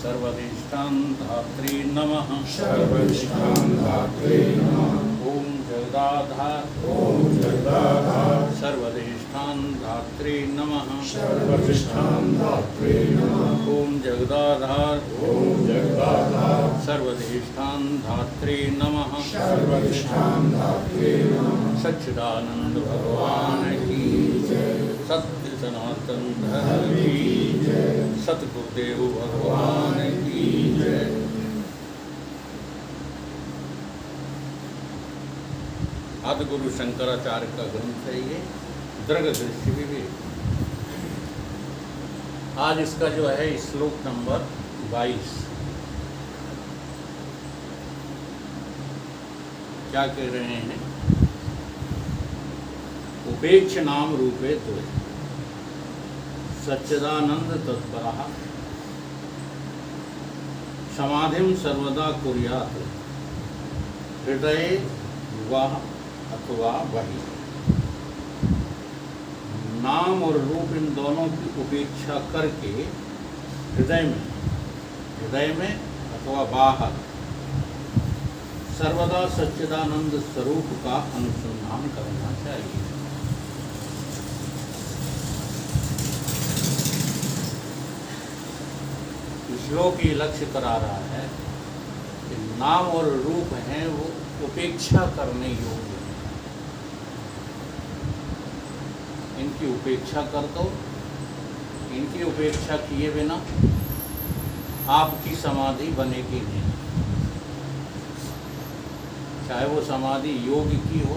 सर्वधिष्ठां धात्री नमः। सर्वधिष्ठां धात्रे नमः। ओम जगदाधार सर्वधिष्ठां धात्री नमः। सर्वधिष्ठां धात्रे नमः। ओम जगदाधार सर्वधिष्ठां धात्री नमः। सर्वधिष्ठां धात्रे नमः। सच्चिदानंद भगवान की सत्य सनातन धर्म की सतगुरुदेव भगवान की जय। आदि गुरु शंकराचार्य का ग्रंथ है ये दृढ़ दृष्टि विवेक। आज इसका जो है श्लोक नंबर 22 क्या कह रहे हैं? उपेक्ष नाम रूपे द्वे सच्चिदानंद तत्परः समाधिं सर्वदा कुर्यात् हृदये विवाह अथवा वही। नाम और रूप इन दोनों की उपेक्षा करके हृदय में अथवा बाहर सर्वदा सच्चिदानंद स्वरूप का अनुसंधान करना चाहिए। श्लोक ये लक्ष्य करा रहा है कि नाम और रूप हैं वो उपेक्षा करने योग्य हैं। इनकी उपेक्षा कर दो। इनकी उपेक्षा किए बिना आपकी समाधि बनेगी नहीं। चाहे वो समाधि योग की हो,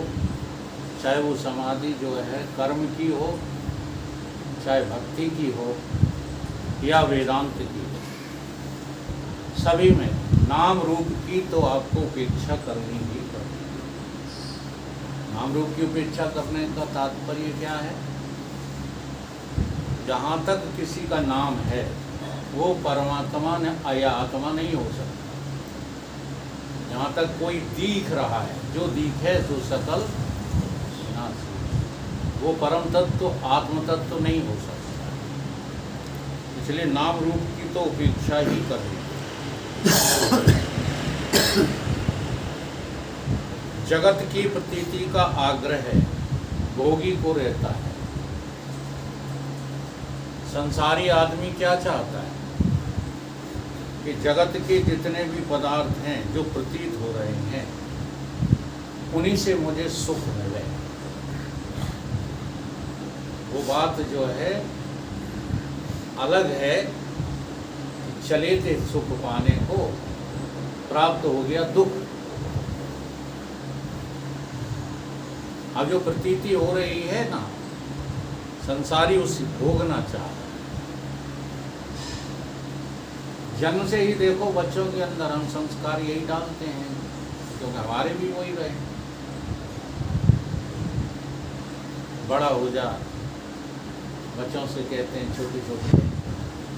चाहे वो समाधि जो है कर्म की हो, चाहे भक्ति की हो या वेदांत की हो, सभी में नाम रूप की तो आपको उपेक्षा करनी ही पड़ेगी। नाम रूप की उपेक्षा करने का तात्पर्य क्या है? जहाँ तक किसी का नाम है वो परमात्मा या आत्मा नहीं हो सकता। जहाँ तक कोई दिख रहा है, जो दिखे सो सकल नासी, वो परम तत्व आत्म तत्व नहीं हो सकता। इसलिए नाम रूप की तो उपेक्षा ही करनी। जगत की प्रतीति का आग्रह है भोगी को रहता है। संसारी आदमी क्या चाहता है कि जगत के जितने भी पदार्थ हैं जो प्रतीत हो रहे हैं उन्हीं से मुझे सुख मिले। वो बात जो है अलग है। चले थे सुख पाने को, प्राप्त हो गया दुख। अब जो प्रतीति हो रही है ना, संसारी उसे भोगना चाह रहा है। जन्म से ही देखो बच्चों के अंदर हम संस्कार यही डालते हैं, क्योंकि हमारे भी वही रहे। बड़ा हो जा, बच्चों से कहते हैं छोटे छोटे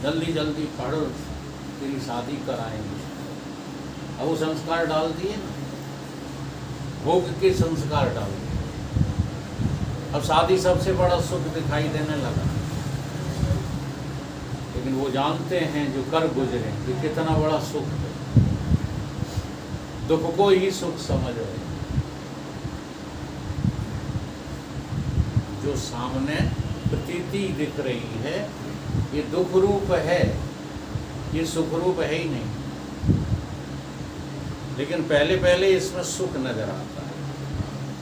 जल्दी जल्दी पढ़ो, तेरी शादी कराएंगे। अब वो संस्कार डाल दिए ना, भोग के संस्कार डाल दिए। अब शादी सबसे बड़ा सुख दिखाई देने लगा, लेकिन वो जानते हैं जो कर गुजरे कि कितना बड़ा सुख है। दुख को ही सुख समझ रहे हैं। जो सामने प्रतीति दिख रही है ये दुख रूप है, ये सुख रूप है ही नहीं। लेकिन पहले पहले इसमें सुख नजर आता है।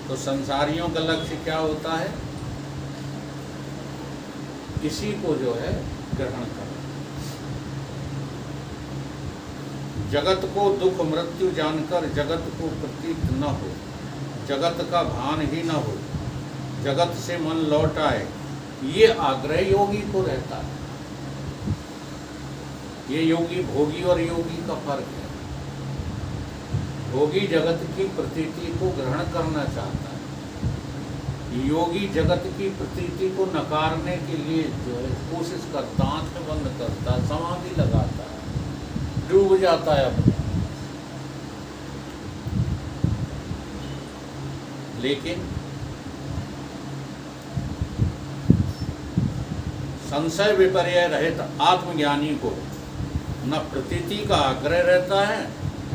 तो संसारियों का लक्ष्य क्या होता है? इसी को जो है ग्रहण करना। जगत को दुख मृत्यु जानकर जगत को प्रतीत न हो, जगत का भान ही न हो, जगत से मन लौट आए, ये आग्रह योगी को रहता है। ये योगी भोगी और योगी का फर्क है। भोगी जगत की प्रतीति को ग्रहण करना चाहता है। योगी जगत की प्रतीति को नकारने के लिए जो है कोशिश करता, आंखें बंद करता, समाधि लगाता है, डूब जाता है अपने। लेकिन संशय विपर्य रहित आत्मज्ञानी को न प्रतीति का आग्रह रहता है,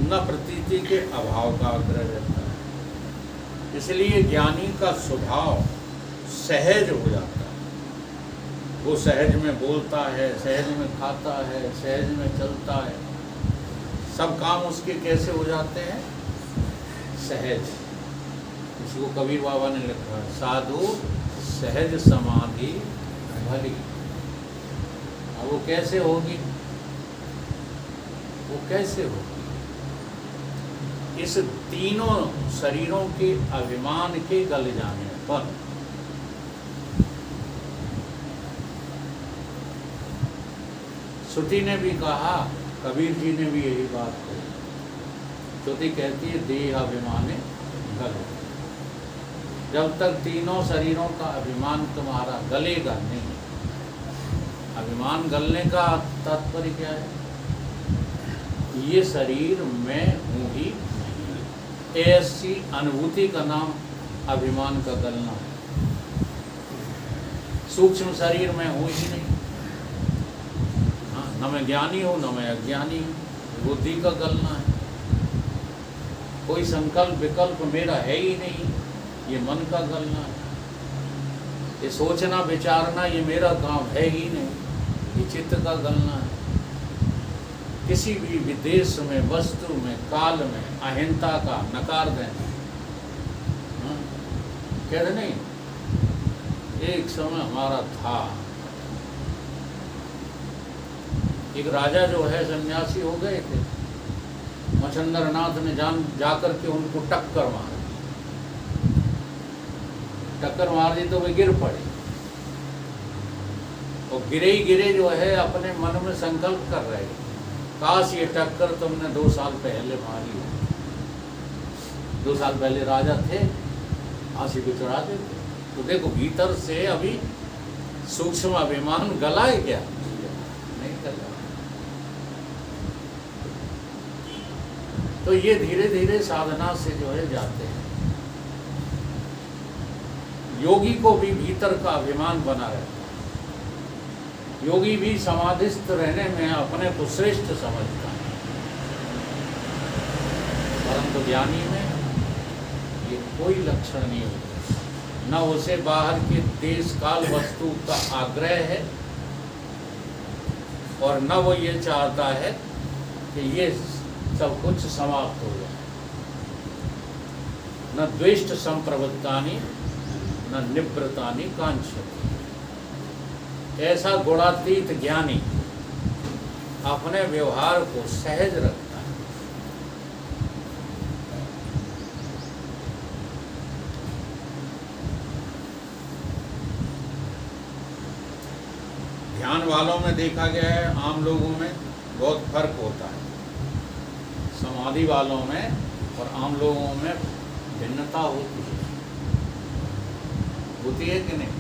न प्रतीति के अभाव का आग्रह रहता है। इसलिए ज्ञानी का स्वभाव सहज हो जाता है। वो सहज में बोलता है, सहज में खाता है, सहज में चलता है। सब काम उसके कैसे हो जाते हैं? सहज। इसको कबीर बाबा ने लिखा है, साधु सहज समाधि भली। अब वो कैसे होगी? वो कैसे होगी? इस तीनों शरीरों के अभिमान के गल जाने पर। श्रुति ने भी कहा, कबीर जी ने भी यही बात कही। श्रुति कहती है देह अभिमाने गल। जब तक तीनों शरीरों का अभिमान तुम्हारा गलेगा नहीं। अभिमान गलने का तात्पर्य क्या है? ये शरीर मैं हूँ ही नहीं, ऐसी अनुभूति का नाम अभिमान का गलना है। सूक्ष्म शरीर में हूँ ही नहीं। हाँ, न मैं ज्ञानी हूँ न मैं अज्ञानी हूँ, बुद्धि का गलना है। कोई संकल्प विकल्प मेरा है ही नहीं, ये मन का गलना है। ये सोचना विचारना ये मेरा काम है ही नहीं, ये चित्त का गलना है। किसी भी विदेश में, वस्तु में, काल में अहिंसा का नकार देना। कहते नहीं, एक समय हमारा था, एक राजा जो है सन्यासी हो गए थे। मच्छंदर नाथ ने जाकर के उनको टक्कर मार दी तो वे गिर पड़े। और गिरे ही गिरे जो है अपने मन में संकल्प कर रहे, काश ये टक्कर तुमने 2 साल पहले मारी हो। 2 साल पहले राजा थे, फांसी को चढ़ा देते। तो देखो भीतर से अभी सूक्ष्म अभिमान गला है क्या? नहीं गला। तो ये धीरे धीरे साधना से जो है जाते हैं। योगी को भी भीतर का अभिमान बना रहता है। योगी भी समाधिस्थ रहने में अपने को श्रेष्ठ समझता है, परंतु ज्ञानी में ये कोई लक्षण नहीं होता। न उसे बाहर के देश काल वस्तु का आग्रह है, और न वो ये चाहता है कि ये सब कुछ समाप्त हो जाए। न द्वेष्ट संप्रवृत्तानि न निवृत्तानि कांक्षति। ऐसा गुणातीत ज्ञानी अपने व्यवहार को सहज रखता है। ध्यान वालों में देखा गया है, आम लोगों में बहुत फर्क होता है। समाधि वालों में और आम लोगों में भिन्नता होती है कि नहीं?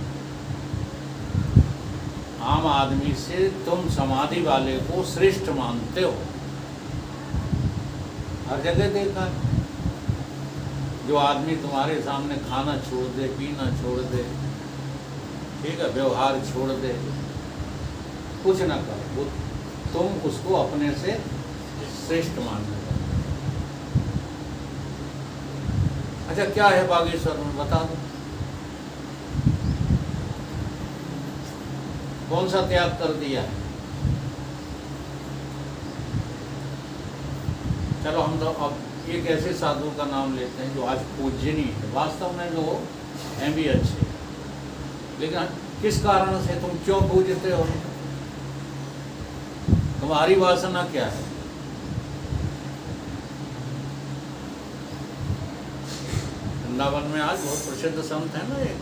आम आदमी से तुम समाधि वाले को श्रेष्ठ मानते हो, हर जगह देखा है। जो आदमी तुम्हारे सामने खाना छोड़ दे, पीना छोड़ दे, ठीक है, व्यवहार छोड़ दे, कुछ ना करे, वो तुम उसको अपने से श्रेष्ठ मानते हो। अच्छा, क्या है बागेश्वर में बता दो। कौन सा त्याग कर दिया है? चलो हम तो अब एक ऐसे साधु का नाम लेते हैं जो आज पूजनीय है, वास्तव में जो हैं भी अच्छे, लेकिन किस कारण से तुम क्यों पूजते हो? तुम्हारी वासना क्या है? वृंदावन में आज बहुत प्रसिद्ध संत है ना एक,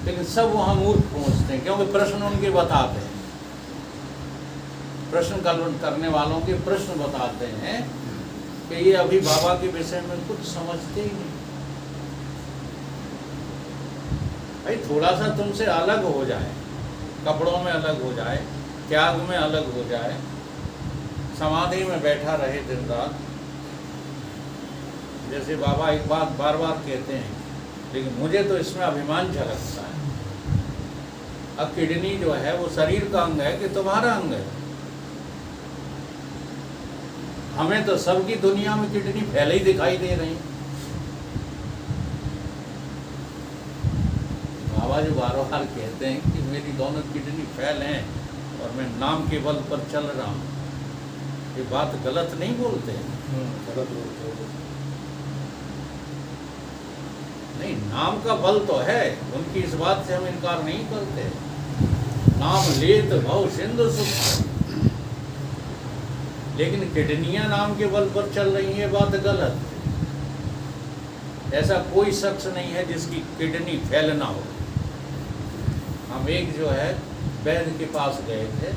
लेकिन सब वहाँ मूर्ख पहुँचते हैं, क्योंकि प्रश्न उनके बताते हैं। प्रश्न करने वालों के प्रश्न बताते हैं कि ये अभी बाबा के विषय में कुछ समझते ही नहीं। भाई थोड़ा सा तुमसे अलग हो जाए, कपड़ों में अलग हो जाए, त्याग में अलग हो जाए, समाधि में बैठा रहे दिन रात। जैसे बाबा एक बात बार बार कहते हैं, लेकिन मुझे तो इसमें अभिमान झलकता है। अब किडनी जो है वो शरीर का अंग है कि तुम्हारा अंग है? हमें तो सबकी दुनिया में किडनी फैले ही दिखाई दे रही। बाबा जी बार बार कहते हैं कि मेरी दोनों किडनी फैल हैं और मैं नाम के बल पर चल रहा हूँ। ये बात गलत नहीं बोलते हैं? गलत बोलते हो। नहीं, नाम का बल तो है, उनकी इस बात से हम इनकार नहीं करते। नाम लेत भव सिंधु सुख, लेकिन किडनियां नाम के बल पर चल रही है, बात गलत है। ऐसा कोई शख्स नहीं है जिसकी किडनी फेल ना हो। हम एक जो है वैद्य के पास गए थे,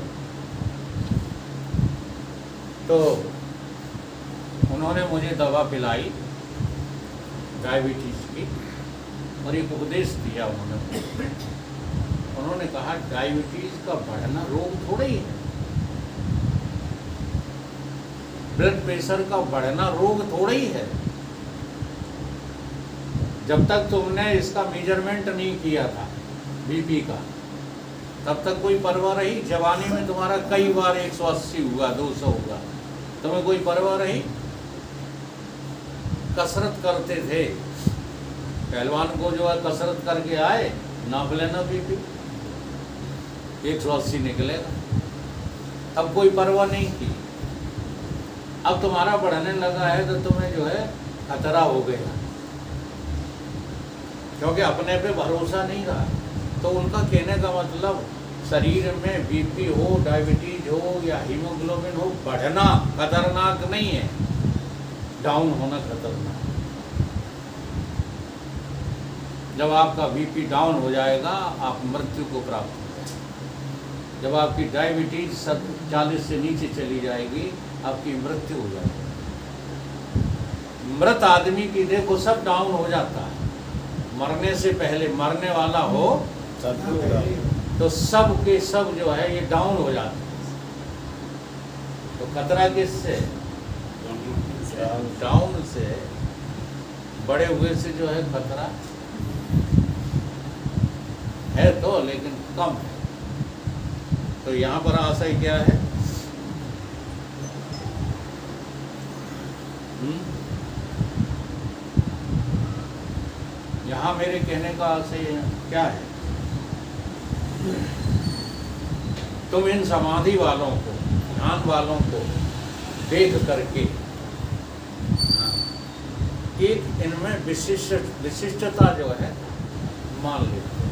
तो उन्होंने मुझे दवा पिलाई डायबिटीज की और एक उपदेश दिया उन्होंने कहा डायबिटीज का बढ़ना रोग थोड़ा ही है, ब्लड प्रेशर का बढ़ना रोग थोड़ा ही है। जब तक तुमने इसका मेजरमेंट नहीं किया था बीपी का, तब तक कोई परवाह रही? जवानी में तुम्हारा कई बार 180 हुआ, 200 हुआ, तुम्हें कोई परवाह रही? कसरत करते थे, पहलवान को जो है कसरत करके आए, नाप लेना बीपी 180 निकलेगा, अब कोई परवाह नहीं की। अब तुम्हारा बढ़ने लगा है तो तुम्हें जो है खतरा हो गया, क्योंकि अपने पे भरोसा नहीं रहा। तो उनका कहने का मतलब शरीर में बीपी हो, डायबिटीज हो या हीमोग्लोबिन हो, बढ़ना खतरनाक नहीं है, डाउन होना खतरनाक। जब आपका बीपी डाउन हो जाएगा आप मृत्यु को प्राप्त हो जाएंगे। जब आपकी डायबिटीज 40 से नीचे चली जाएगी आपकी मृत्यु हो जाएगी। मृत आदमी की देखो सब डाउन हो जाता है, मरने से पहले मरने वाला हो तो सब के सब जो है ये डाउन हो जाते हैं। तो खतरा किससे? डाउन से, बड़े हुए से जो है खतरा है तो, लेकिन कम है। तो यहाँ पर आशय क्या है? यहाँ मेरे कहने का आशय क्या है? तुम इन समाधि वालों को, ध्यान वालों को देख करके एक इनमें विशिष्टता जो है मान लेते हो,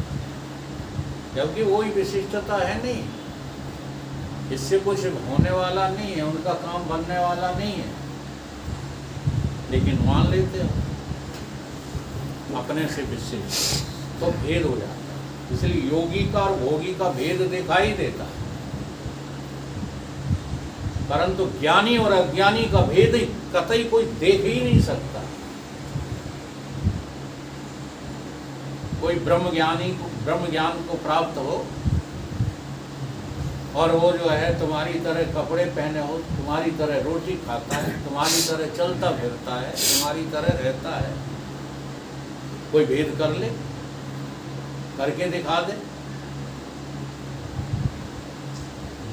जबकि वही विशिष्टता है नहीं, इससे कुछ होने वाला नहीं है, उनका काम बनने वाला नहीं है, लेकिन मान लेते हो अपने से विशिष्ट, तो भेद हो जाता है। इसलिए योगी का और भोगी का भेद दिखाई देता है, परंतु ज्ञानी और अज्ञानी का भेद कतई कोई देख ही नहीं सकता। कोई ब्रह्म ज्ञान को प्राप्त हो और वो जो है तुम्हारी तरह कपड़े पहने हो, तुम्हारी तरह रोटी खाता है, तुम्हारी तरह चलता फिरता है, तुम्हारी तरह रहता है, कोई भेद कर ले, करके दिखा दे,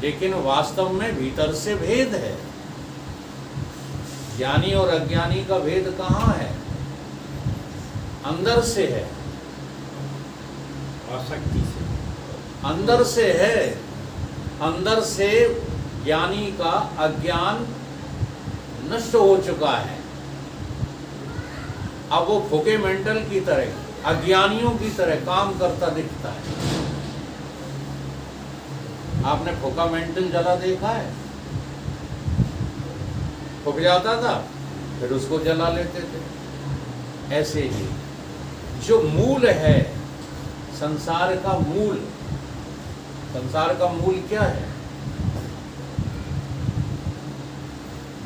लेकिन वास्तव में भीतर से भेद है। ज्ञानी और अज्ञानी का भेद कहाँ है? अंदर से है, आसक्ति से, अंदर से है। अंदर से ज्ञानी का अज्ञान नष्ट हो चुका है, अब वो फुके मेंटल की तरह, अज्ञानियों की तरह काम करता दिखता है। आपने फुका मेंटल जला देखा है? फुक जाता था फिर उसको जला लेते थे। ऐसे ही जो मूल है, संसार का मूल, संसार का मूल क्या है?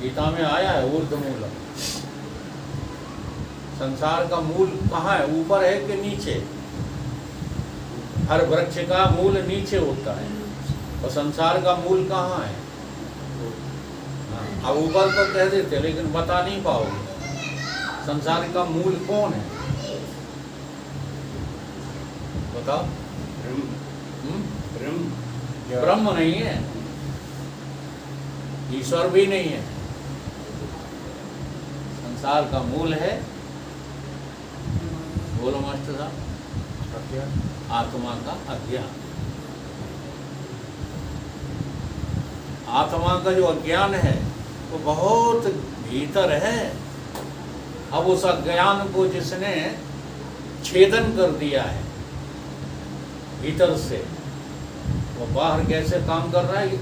गीता में आया है ऊर्ध्वमूलम्। संसार का मूल कहाँ है? ऊपर है कि नीचे? हर वृक्ष का मूल नीचे होता है और संसार का मूल कहाँ है? अब ऊपर तो कह देते लेकिन बता नहीं पाओगे संसार का मूल कौन है? बताओ। ब्रह्म नहीं है, ईश्वर भी नहीं है। संसार का मूल है, बोलो मास्टर साहब, आत्मा का अज्ञान। आत्मा का जो अज्ञान है वो बहुत भीतर है। अब उस अज्ञान को जिसने छेदन कर दिया है भीतर से, वो बाहर कैसे काम कर रहा है?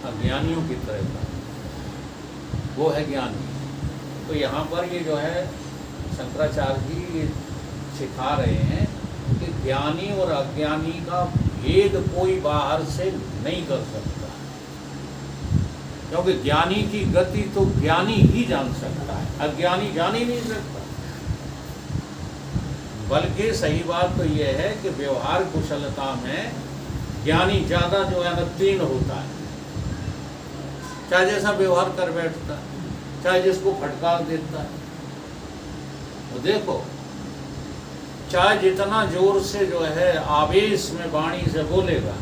अज्ञानियों की तरह का, वो है ज्ञानी। तो यहाँ पर ये जो है शंकराचार्य जी ये सिखा रहे हैं कि ज्ञानी और अज्ञानी का भेद कोई बाहर से नहीं कर सकता, क्योंकि ज्ञानी की गति तो ज्ञानी ही जान सकता है, अज्ञानी जान ही नहीं सकता। बल्कि सही बात तो यह है कि व्यवहार कुशलता में ज्ञानी ज़्यादा जो है तीर्ण होता है। चाहे जैसा व्यवहार कर बैठता है, चाहे जिसको फटकार देता है, तो देखो चाहे जितना जोर से जो है आवेश में वाणी से बोलेगा,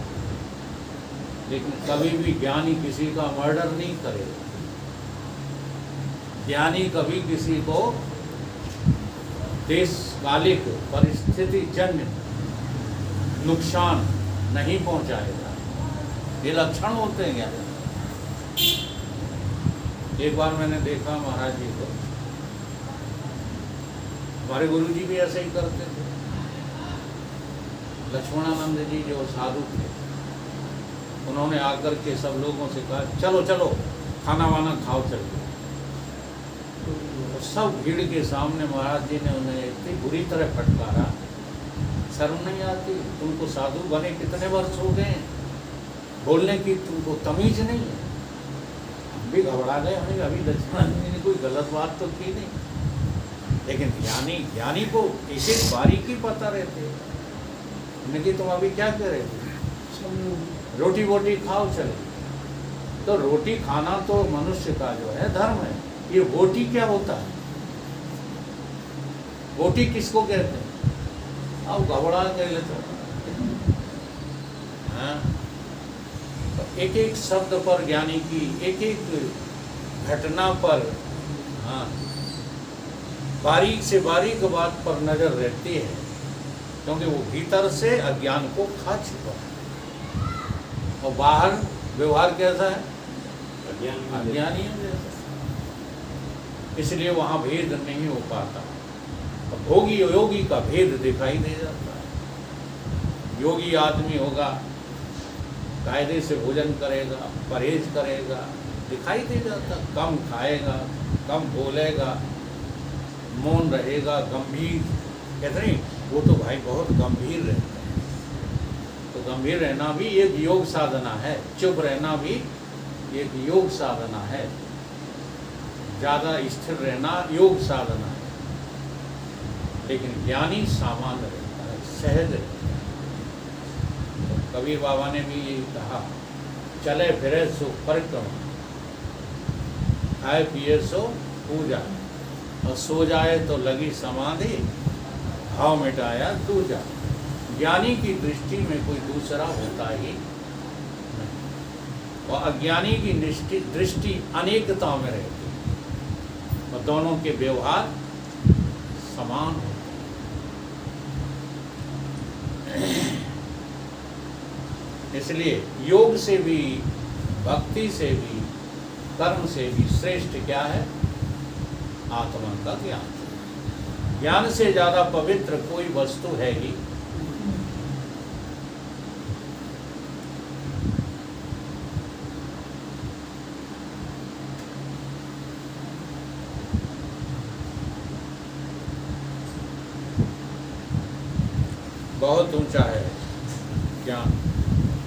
लेकिन कभी भी ज्ञानी किसी का मर्डर नहीं करेगा। ज्ञानी कभी किसी को देशकालिक परिस्थिति जन्य नुकसान नहीं पहुंचाएगा। ये लक्षण होते हैं ज्ञानी। एक बार मैंने देखा महाराज जी को, हमारे गुरु जी भी ऐसे ही करते थे। लक्ष्मणानंद जी जो साधु थे, उन्होंने आकर के सब लोगों से कहा चलो चलो खाना वाना खाओ चलो। तो सब भीड़ के सामने महाराज जी ने उन्हें इतनी बुरी तरह फटकारा, शर्म नहीं आती? तुमको साधु बने कितने वर्ष हो गए, बोलने की तुमको तमीज नहीं है। हम भी घबरा गए, हमें अभी लक्ष्मणानंद जी ने कोई गलत बात तो की नहीं, लेकिन ज्ञानी को एक एक बारीकी पता रहती है। कि तुम अभी क्या कह रहे थे? रोटी वोटी खाओ चलो। तो रोटी खाना तो मनुष्य का जो है धर्म है। ये वोटी क्या होता है? वोटी किसको कहते हैं? अब घबरा कह लेते हैं। तो एक एक शब्द पर ज्ञानी की, एक एक घटना पर बारीक से बारीक बात पर नजर रहती है, क्योंकि वो भीतर से अज्ञान को खा चुका है। और बाहर व्यवहार कैसा है? अज्ञानी है। इसलिए वहाँ भेद नहीं हो पाता। भोगी योगी का भेद दिखाई दे जाता है। योगी आदमी होगा, कायदे से भोजन करेगा, परहेज करेगा, दिखाई दे जाता। कम खाएगा, कम बोलेगा, मौन रहेगा, गंभीर। कहते नहीं वो तो भाई बहुत गंभीर रहता है। तो गंभीर रहना भी एक योग साधना है, चुप रहना भी एक योग साधना है, ज़्यादा स्थिर रहना योग साधना है। लेकिन ज्ञानी सामान्य रहता है, सहज रहता है। तो कबीर बाबा ने भी यही कहा, चले फिरे सो परिक्रमा, खाए पिए सो पूजा, और सो जाए तो लगी समाधि, भाव मिटाया दूजा। ज्ञानी की दृष्टि में कोई दूसरा होता ही नहीं, और अज्ञानी की दृष्टि अनेकता में रहती है, और दोनों के व्यवहार समान होते हैं। इसलिए योग से भी, भक्ति से भी, कर्म से भी श्रेष्ठ क्या है? आत्मा का ज्ञान। ज्ञान से ज्यादा पवित्र कोई वस्तु है ही। बहुत ऊंचा है ज्ञान।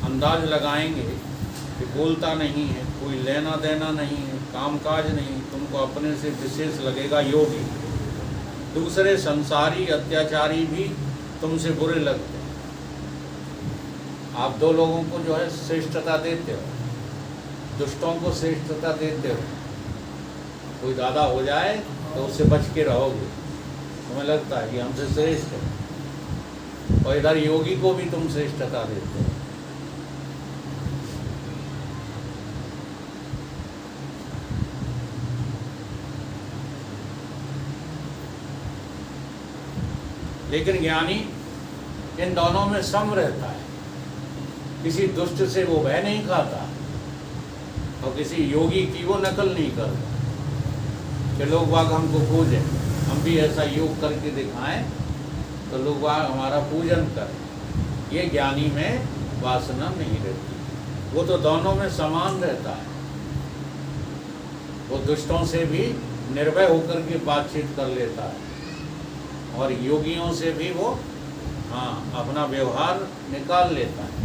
अंदाज लगाएंगे कि बोलता नहीं है, कोई लेना देना नहीं है, कामकाज नहीं, तुमको अपने से विशेष लगेगा योगी। दूसरे संसारी अत्याचारी भी तुमसे बुरे लगते हैं। आप दो लोगों को जो है श्रेष्ठता देते हो, दुष्टों को श्रेष्ठता देते हो। कोई दादा हो जाए तो उससे बच के रहोगे, तुम्हें लगता है कि हमसे श्रेष्ठ है। और इधर योगी को भी तुम श्रेष्ठता देते हो। लेकिन ज्ञानी इन दोनों में सम रहता है। किसी दुष्ट से वो भय नहीं खाता और किसी योगी की वो नकल नहीं करता कि लोग बाग हमको पूजें, हम भी ऐसा योग करके दिखाएं तो लोग बाग हमारा पूजन करें। ये ज्ञानी में वासना नहीं रहती, वो तो दोनों में समान रहता है। वो दुष्टों से भी निर्भय होकर के बातचीत कर लेता है और योगियों से भी वो अपना व्यवहार निकाल लेता है।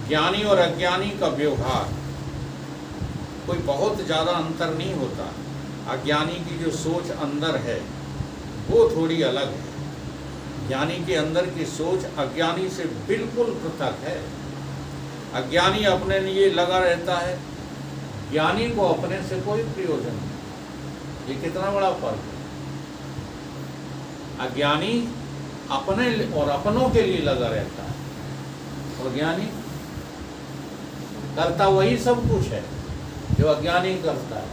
ज्ञानी और अज्ञानी का व्यवहार कोई बहुत ज़्यादा अंतर नहीं होता। अज्ञानी की जो सोच अंदर है वो थोड़ी अलग है। ज्ञानी के अंदर की सोच अज्ञानी से बिल्कुल पृथक है। अज्ञानी अपने लिए लगा रहता है, ज्ञानी को अपने से कोई प्रयोजन नहीं। ये कितना बड़ा फर्क है। अज्ञानी अपने और अपनों के लिए लगा रहता है और ज्ञानी करता वही सब कुछ है जो अज्ञानी करता है,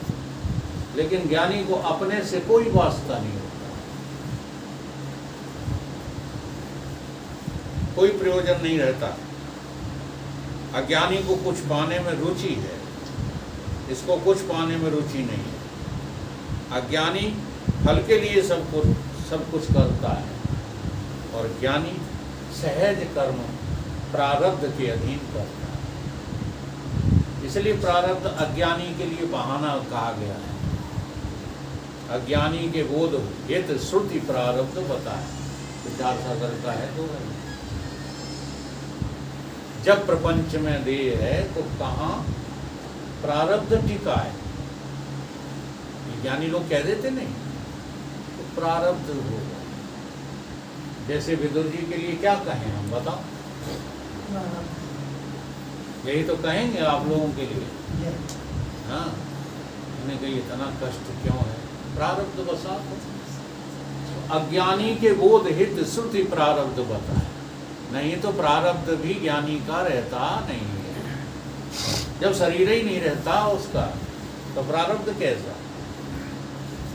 लेकिन ज्ञानी को अपने से कोई वास्ता नहीं होता, कोई प्रयोजन नहीं रहता। अज्ञानी को कुछ पाने में रुचि है, इसको कुछ पाने में रुचि नहीं है। अज्ञानी फल के लिए सब कुछ करता है और ज्ञानी सहज कर्म प्रारब्ध के अधीन करता है। इसलिए प्रारब्ध अज्ञानी के लिए बहाना कहा गया है। अज्ञानी के बोध हित श्रुति प्रारब्ध बताए, विचार सागर का है तो जब प्रपंच में देह है तो कहाँ प्रारब्ध टिका है। ज्ञानी लोग कह देते नहीं तो प्रारब्ध होगा। जैसे विदुर जी के लिए क्या कहें हम, बताओ? यही तो कहेंगे आप लोगों के लिए। हाँ, उन्हें कही इतना कष्ट क्यों है? प्रारब्ध बसात हो। अज्ञानी के बोध हित श्रुति प्रारब्ध बताए, नहीं तो प्रारब्ध भी ज्ञानी का रहता नहीं है। जब शरीर ही नहीं रहता उसका तो प्रारब्ध कैसा?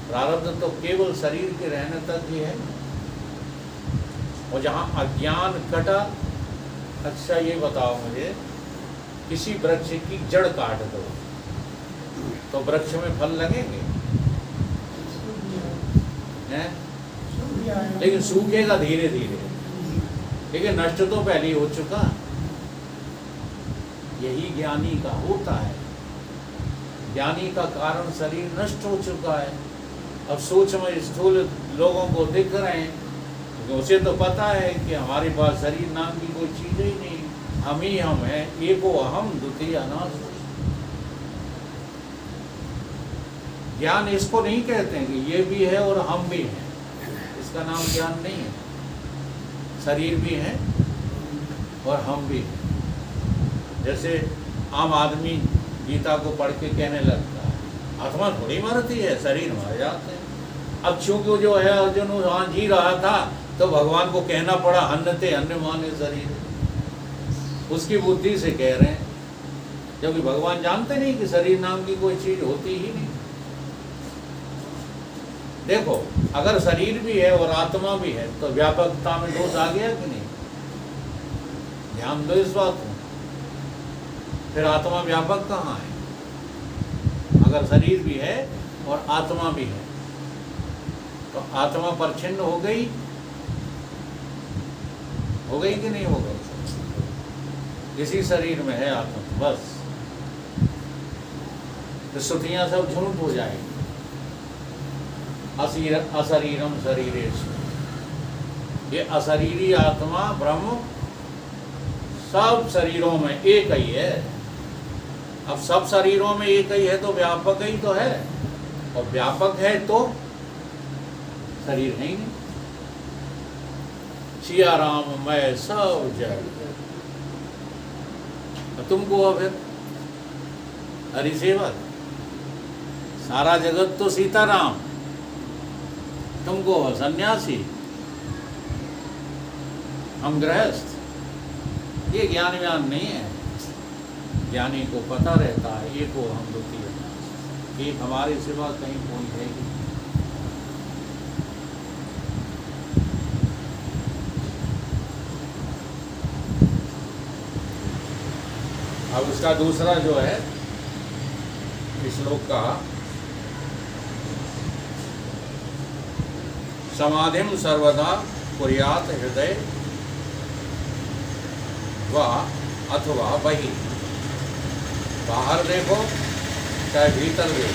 प्रारब्ध तो केवल शरीर के रहने तक ही है। और जहाँ अज्ञान कटा, अच्छा ये बताओ मुझे, किसी वृक्ष की जड़ काट दो तो वृक्ष में फल लगेंगे हैं? लेकिन सूखेगा धीरे धीरे, लेकिन नष्ट तो पहले ही हो चुका। यही ज्ञानी का होता है। ज्ञानी का कारण शरीर नष्ट हो चुका है। अब सूक्ष्म स्थूल लोगों को दिख रहे हैं, क्योंकि उसे तो पता है कि हमारे पास शरीर नाम की कोई चीज ही नहीं, हम ही हम हैं, एको अहम द्वितीय अनासि। ज्ञान इसको नहीं कहते हैं कि ये भी है और हम भी हैं, इसका नाम ज्ञान नहीं है। शरीर भी है और हम भी हैं। जैसे आम आदमी गीता को पढ़ के कहने लगता है आत्मा थोड़ी मरती है, शरीर मर जाते हैं। अब चूंकि जो है अर्जुन वहाँ जी रहा था तो भगवान को कहना पड़ा अन्नते अन्य माने शरीर, उसकी बुद्धि से कह रहे हैं, जबकि भगवान जानते नहीं कि शरीर नाम की कोई चीज होती ही नहीं। देखो, अगर शरीर भी है और आत्मा भी है तो व्यापकता में दोष आ गया कि नहीं? ध्यान दो इस बात को। फिर आत्मा व्यापक कहाँ है? अगर शरीर भी है और आत्मा भी है तो आत्मा परछिन्न हो गई कि नहीं हो गई? इसी शरीर में है आत्मा, बस। तो श्रुतियां सब झूठ हो जाएगी। अशरीरम शरीरेषु, ये अशरीरी आत्मा ब्रह्म सब शरीरों में एक ही है। अब सब शरीरों में एक ही है तो व्यापक ही तो है, और व्यापक है तो शरीर है ही नहीं। सिया राम मैं सब जग, तुमको अब हरिसेवक, सारा जगत तो सीताराम, तुमको सन्यासी, हम गृहस्थ। ये ज्ञान व्यान नहीं है। ज्ञानी को पता रहता है एको हम द्वितीय। कि हमारे सिवा कहीं कोई है ही। अब उसका दूसरा जो है श्लोक का, समाधिम सर्वदा कुर्यात हृदय व अथवा बहि। बाहर देखो चाहे भीतर देखो,